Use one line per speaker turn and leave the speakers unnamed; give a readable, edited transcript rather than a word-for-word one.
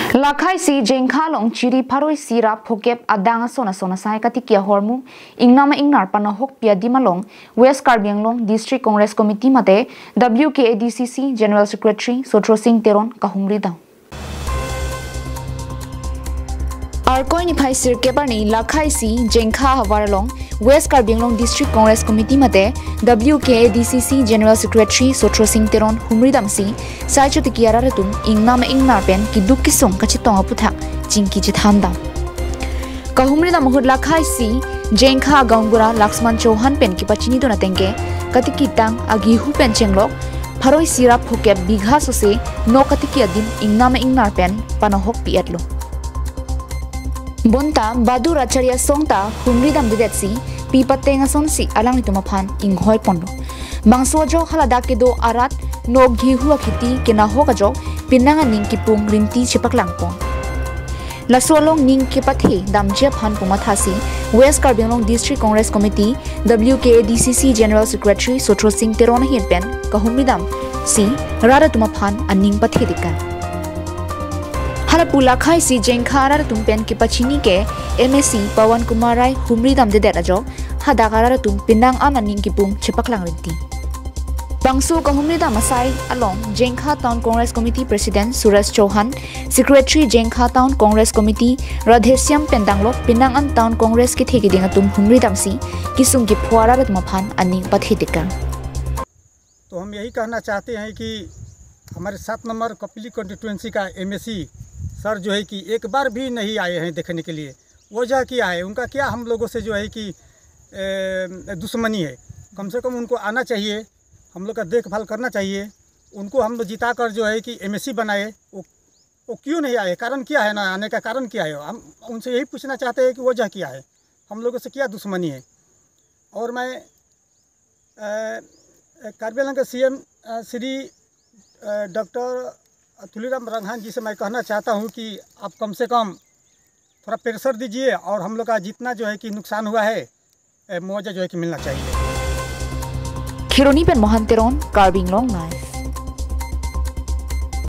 Lakai si jengkhalong chiri paroi sira phokep adanga sona sona sai katikia hormu ingnama ingnar panahok pia dimalong West Karbi Anglong District Congress Committee mate WKADCC General Secretary Sotro Singh Teron kahumri da Arkoini phai sir keparni lakai si jengkha hawaralong West Karbi Anglong District Congress Committee mate WKADCC General Secretary Sotro Singh Teron humri damsi sai chuti kiara retum ingnama ingnar pen kiduk kisong kachitong aputhak jingki jithamda kahumri da mahut lakai si jengkha gaungura Laxman Chauhan pen ki pachini dona tengke katiki tang agi hu pen chenglok pharoi sira phokep bigha sose no katiki adim ingnama ingnar pen panahok piatlo Bonta Badu Racharya Songta Humri Dam Didetsi Pipatenga Sonsi Alang Tumaphan Inghoi Pondo Bangsojo Haladake do Arat No Gihua Kiti Kena Hokajo Pinanga Ninkipung Rinti Chipaklangpong Lasolong Ninkipathe Damjia Phan Pumathasi West Karbi Anglong District Congress Committee WKADCC General Secretary Sotro Singh Teron Hirpen Kahumri Dam Si Rara Tumaphan Aning Pathedikan Halapula khai si jengkhara tumpen ki pachini ke MSc Pawan Kumar Rai humri dam de derajo hadagara tum pinang ananing ki pung chepaklang rinti Bangsu ka humri dam asai along Jengkha Town Congress Committee President Suresh Chauhan Secretary Jengkha Town Congress Committee Radhesyam Pendanglok pinang an Town Congress ki thegi dinga tum humri dam si kisung ki phwara rat maphan aning pathedika
तो हम यही कहना चाहते हैं कि हमारे 7 number Kapili constituency का MSc sir जो है कि एक बार भी नहीं आए हैं देखने के लिए वजह क्या है उनका क्या हम लोगों से जो है कि दुश्मनी है कम से कम उनको आना चाहिए हम लोग का देखभाल करना चाहिए उनको हम लोग जिता कर जो है कि MSc बनाए वो क्यों नहीं आए कारण क्या है ना आने का कारण क्या है हम उनसे यही पूछना चाहते हैं कि वजह क्या है हम लोगों से क्या दुश्मनी है और मैं कार्बी आंगलों के CM श्री डॉक्टर तुलीराम रंघान जी से मैं कहना चाहता हूं कि आप कम से कम थोड़ा प्रेशर दीजिए और हम लोग का जितना जो है कि नुकसान हुआ है मुआवजा जो है कि मिलना चाहिए
Khironi pen Mohan Teron Karbi Anglong Live